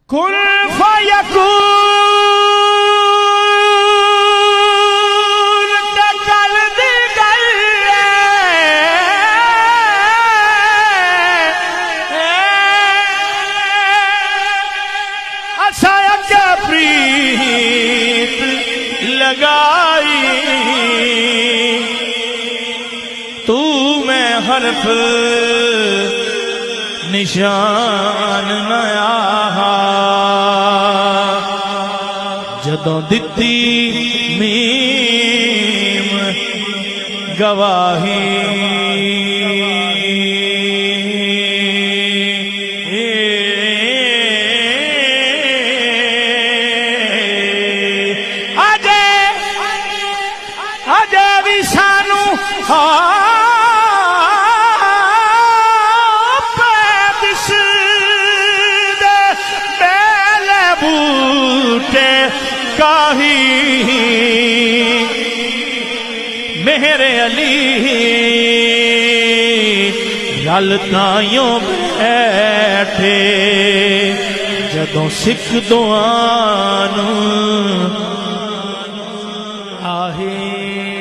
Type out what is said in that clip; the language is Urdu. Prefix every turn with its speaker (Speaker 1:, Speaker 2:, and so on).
Speaker 1: کن فیکون تکل دی گل اسا اگے پریت لگائی تو میں حرف نشان نہ آہا جدوں دتی میم گواہی اجے بھی سانو کاہی میرے علی رل تائیوں بیٹھے جدوں سکھ دعانوں آہے